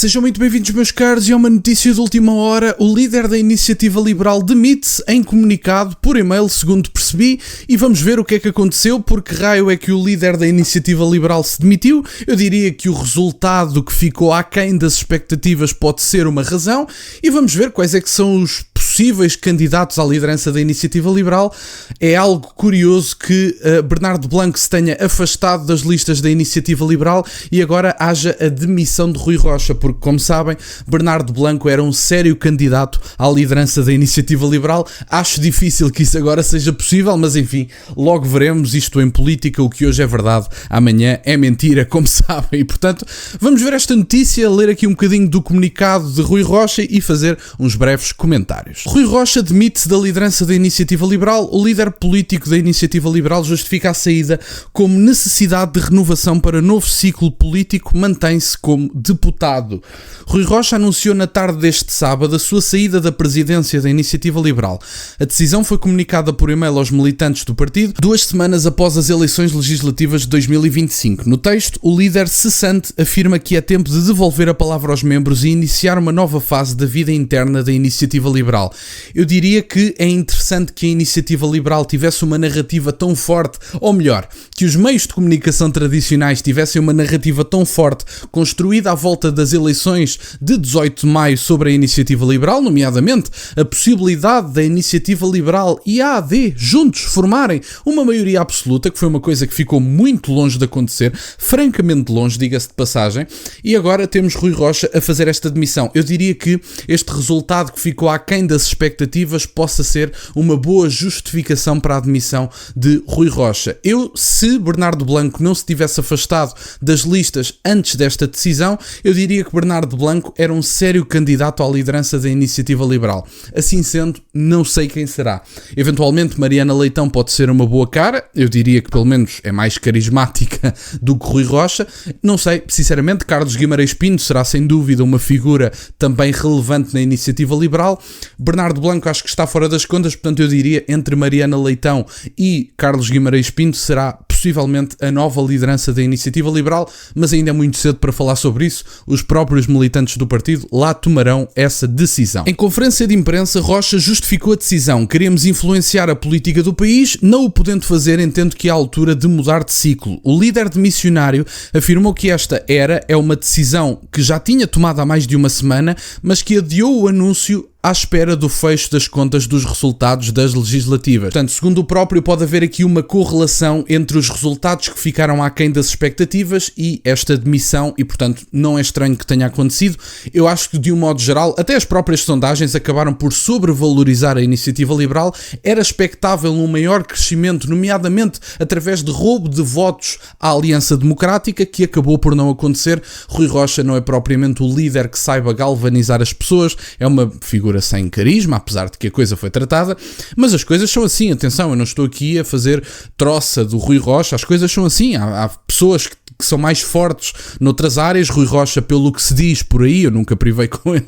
Sejam muito bem-vindos, meus caros, e a uma notícia de última hora. O líder da Iniciativa Liberal demite-se em comunicado por e-mail, segundo percebi, e vamos ver o que é que aconteceu, porque raio é que o líder da Iniciativa Liberal se demitiu. Eu diria que o resultado que ficou aquém das expectativas pode ser uma razão, e vamos ver quais é que são os possíveis candidatos à liderança da Iniciativa Liberal. É algo curioso que Bernardo Blanco se tenha afastado das listas da Iniciativa Liberal e agora haja a demissão de Rui Rocha, porque, como sabem, Bernardo Blanco era um sério candidato à liderança da Iniciativa Liberal. Acho difícil que isso agora seja possível, mas enfim, logo veremos. Isto em política, o que hoje é verdade, amanhã é mentira, como sabem, e portanto vamos ver esta notícia, ler aqui um bocadinho do comunicado de Rui Rocha e fazer uns breves comentários. Rui Rocha demite-se da liderança da Iniciativa Liberal. O líder político da Iniciativa Liberal justifica a saída como necessidade de renovação para novo ciclo político, mantém-se como deputado. Rui Rocha anunciou na tarde deste sábado a sua saída da presidência da Iniciativa Liberal. A decisão foi comunicada por e-mail aos militantes do partido 2 semanas após as eleições legislativas de 2025. No texto, o líder cessante afirma que é tempo de devolver a palavra aos membros e iniciar uma nova fase da vida interna da Iniciativa Liberal. Eu diria que é interessante que a Iniciativa Liberal tivesse uma narrativa tão forte, ou melhor, que os meios de comunicação tradicionais tivessem uma narrativa tão forte, construída à volta das eleições de 18 de maio sobre a Iniciativa Liberal, nomeadamente a possibilidade da Iniciativa Liberal e a AD juntos formarem uma maioria absoluta, que foi uma coisa que ficou muito longe de acontecer, francamente longe, diga-se de passagem, e agora temos Rui Rocha a fazer esta demissão. Eu diria que este resultado que ficou aquém das expectativas possa ser uma boa justificação para a demissão de Rui Rocha. Se Bernardo Blanco não se tivesse afastado das listas antes desta decisão, eu diria que Bernardo Blanco era um sério candidato à liderança da Iniciativa Liberal. Assim sendo, não sei quem será. Eventualmente Mariana Leitão pode ser uma boa cara, eu diria que pelo menos é mais carismática do que Rui Rocha. Não sei, sinceramente. Carlos Guimarães Pinto será sem dúvida uma figura também relevante na Iniciativa Liberal. Bernardo Blanco acho que está fora das contas, portanto eu diria entre Mariana Leitão e Carlos Guimarães Pinto será possivelmente a nova liderança da Iniciativa Liberal, mas ainda é muito cedo para falar sobre isso. Os próprios militantes do partido lá tomarão essa decisão. Em conferência de imprensa, Rocha justificou a decisão. Queremos influenciar a política do país, não o podendo fazer, entendo que é a altura de mudar de ciclo. O líder demissionário afirmou que esta é uma decisão que já tinha tomado há mais de uma semana, mas que adiou o anúncio à espera do fecho das contas dos resultados das legislativas. Portanto, segundo o próprio, pode haver aqui uma correlação entre os resultados que ficaram aquém das expectativas e esta demissão, e portanto não é estranho que tenha acontecido. Eu acho que de um modo geral, até as próprias sondagens acabaram por sobrevalorizar a Iniciativa Liberal. Era expectável um maior crescimento, nomeadamente através de roubo de votos à Aliança Democrática, que acabou por não acontecer. Rui Rocha não é propriamente o líder que saiba galvanizar as pessoas, é uma figura sem carisma, apesar de que a coisa foi tratada, mas as coisas são assim, atenção, eu não estou aqui a fazer troça do Rui Rocha, as coisas são assim, há pessoas que são mais fortes noutras áreas. Rui Rocha, pelo que se diz por aí, eu nunca privei com ele,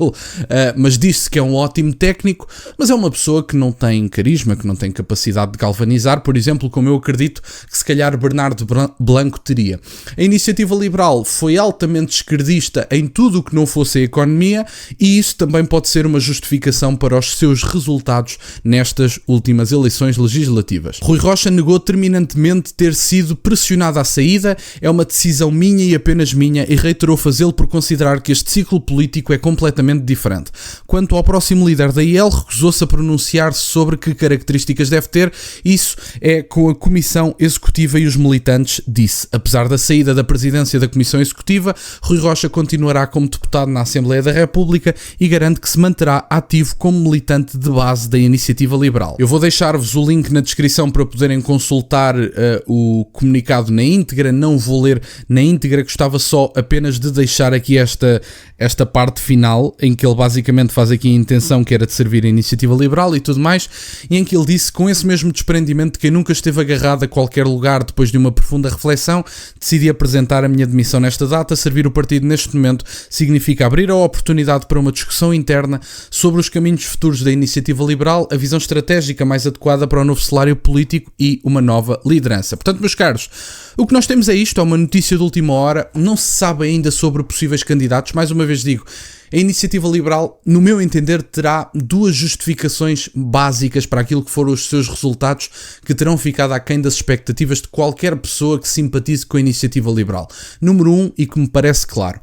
mas diz-se que é um ótimo técnico, mas é uma pessoa que não tem carisma, que não tem capacidade de galvanizar, por exemplo, como eu acredito que se calhar Bernardo Blanco teria. A Iniciativa Liberal foi altamente esquerdista em tudo o que não fosse a economia, e isso também pode ser uma justificação para os seus resultados nestas últimas eleições legislativas. Rui Rocha negou terminantemente ter sido pressionado à saída. É uma decisão minha e apenas minha, e reiterou fazê-lo por considerar que este ciclo político é completamente diferente. Quanto ao próximo líder da IEL, recusou-se a pronunciar-se sobre que características deve ter. Isso é com a Comissão Executiva e os militantes, disse. Apesar da saída da presidência da Comissão Executiva, Rui Rocha continuará como deputado na Assembleia da República e garante que se manterá ativo como militante de base da Iniciativa Liberal. Eu vou deixar-vos o link na descrição para poderem consultar o comunicado na íntegra. Não vou ler na íntegra, gostava só apenas de deixar aqui esta parte final, em que ele basicamente faz aqui a intenção que era de servir a Iniciativa Liberal e tudo mais, e em que ele disse, com esse mesmo desprendimento de quem nunca esteve agarrado a qualquer lugar, depois de uma profunda reflexão, decidi apresentar a minha demissão nesta data. Servir o partido neste momento significa abrir a oportunidade para uma discussão interna sobre os caminhos futuros da Iniciativa Liberal, a visão estratégica mais adequada para o novo cenário político e uma nova liderança. Portanto, meus caros, o que nós temos é isto, é uma notícia de última hora, não se sabe ainda sobre possíveis candidatos. Mais uma vez vez digo, a Iniciativa Liberal, no meu entender, terá duas justificações básicas para aquilo que foram os seus resultados, que terão ficado aquém das expectativas de qualquer pessoa que simpatize com a Iniciativa Liberal. Número 1, e que me parece claro.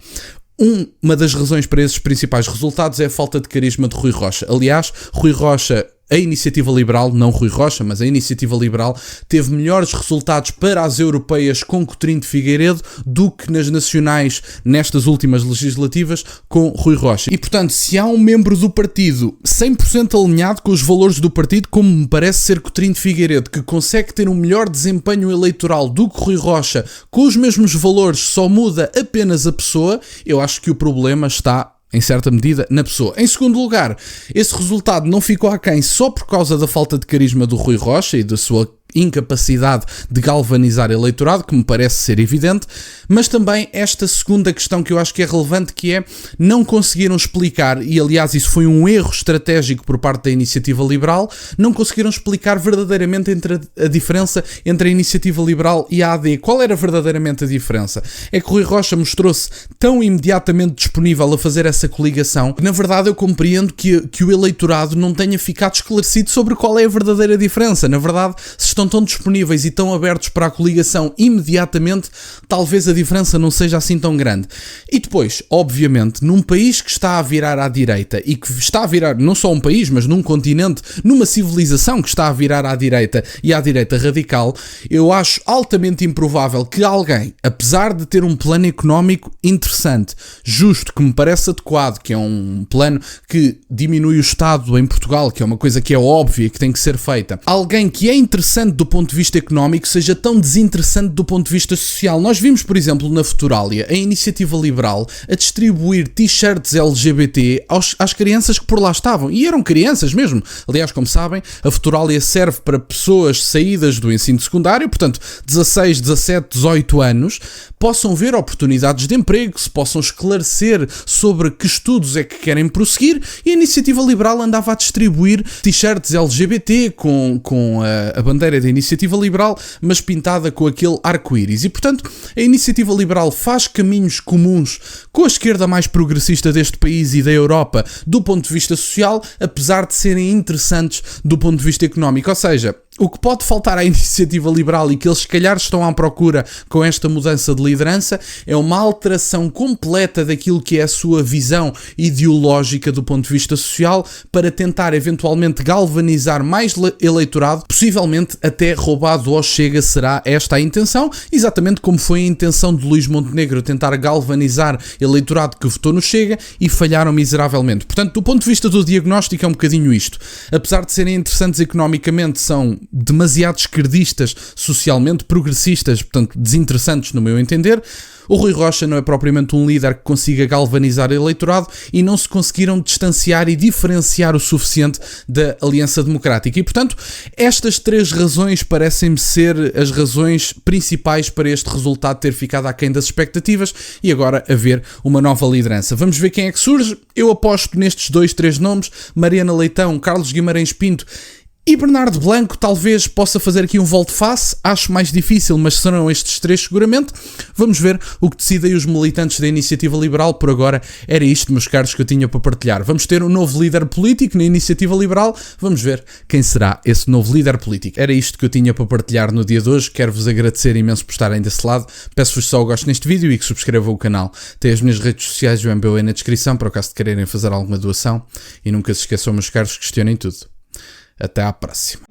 Uma das razões para esses principais resultados é a falta de carisma de Rui Rocha. Aliás, Rui Rocha, a Iniciativa Liberal, não Rui Rocha, mas a Iniciativa Liberal, teve melhores resultados para as europeias com Coutinho de Figueiredo do que nas nacionais nestas últimas legislativas com Rui Rocha. E, portanto, se há um membro do partido 100% alinhado com os valores do partido, como me parece ser Coutinho de Figueiredo, que consegue ter um melhor desempenho eleitoral do que Rui Rocha, com os mesmos valores, só muda apenas a pessoa, eu acho que o problema está, em certa medida, na pessoa. Em segundo lugar, esse resultado não ficou aquém só por causa da falta de carisma do Rui Rocha e da sua incapacidade de galvanizar eleitorado, que me parece ser evidente, mas também esta segunda questão que eu acho que é relevante, que é, não conseguiram explicar, e aliás isso foi um erro estratégico por parte da Iniciativa Liberal, não conseguiram explicar verdadeiramente a diferença entre a Iniciativa Liberal e a AD. Qual era verdadeiramente a diferença? É que Rui Rocha mostrou-se tão imediatamente disponível a fazer essa coligação, que na verdade eu compreendo que o eleitorado não tenha ficado esclarecido sobre qual é a verdadeira diferença. Na verdade, se estão tão disponíveis e tão abertos para a coligação imediatamente, talvez a diferença não seja assim tão grande. E depois, obviamente, num país que está a virar à direita, e que está a virar não só um país, mas num continente, numa civilização que está a virar à direita e à direita radical, eu acho altamente improvável que alguém, apesar de ter um plano económico interessante, justo, que me parece adequado, que é um plano que diminui o Estado em Portugal, que é uma coisa que é óbvia e que tem que ser feita, alguém que é interessante do ponto de vista económico seja tão desinteressante do ponto de vista social. Nós vimos, por exemplo, na Futuralia, a Iniciativa Liberal a distribuir t-shirts LGBT às crianças que por lá estavam. E eram crianças mesmo. Aliás, como sabem, a Futuralia serve para pessoas saídas do ensino secundário, portanto, 16, 17, 18 anos, possam ver oportunidades de emprego, se possam esclarecer sobre que estudos é que querem prosseguir, e a Iniciativa Liberal andava a distribuir t-shirts LGBT com a bandeira da Iniciativa Liberal, mas pintada com aquele arco-íris. E, portanto, a Iniciativa Liberal faz caminhos comuns com a esquerda mais progressista deste país e da Europa do ponto de vista social, apesar de serem interessantes do ponto de vista económico. Ou seja, o que pode faltar à Iniciativa Liberal, e que eles se calhar estão à procura com esta mudança de liderança, é uma alteração completa daquilo que é a sua visão ideológica do ponto de vista social, para tentar eventualmente galvanizar mais eleitorado, possivelmente até roubado ao Chega. Será esta a intenção, exatamente como foi a intenção de Luís Montenegro, tentar galvanizar eleitorado que votou no Chega, e falharam miseravelmente. Portanto, do ponto de vista do diagnóstico, é um bocadinho isto. Apesar de serem interessantes economicamente, são demasiado esquerdistas socialmente, progressistas, portanto desinteressantes no meu entender. O Rui Rocha não é propriamente um líder que consiga galvanizar eleitorado, e não se conseguiram distanciar e diferenciar o suficiente da Aliança Democrática. E, portanto, estas três razões parecem-me ser as razões principais para este resultado ter ficado aquém das expectativas, e agora haver uma nova liderança. Vamos ver quem é que surge. Eu aposto nestes 2-3 nomes: Mariana Leitão, Carlos Guimarães Pinto e Bernardo Blanco. Talvez possa fazer aqui um volte-face, acho mais difícil, mas serão estes três seguramente. Vamos ver o que decidem os militantes da Iniciativa Liberal. Por agora era isto, meus caros, que eu tinha para partilhar. Vamos ter um novo líder político na Iniciativa Liberal, vamos ver quem será esse novo líder político. Era isto que eu tinha para partilhar no dia de hoje. Quero-vos agradecer imenso por estarem desse lado. Peço-vos só o gosto neste vídeo e que subscrevam o canal. Tem as minhas redes sociais e o MBA na descrição, para o caso de quererem fazer alguma doação. E nunca se esqueçam, meus caros, questionem tudo. Até à próxima.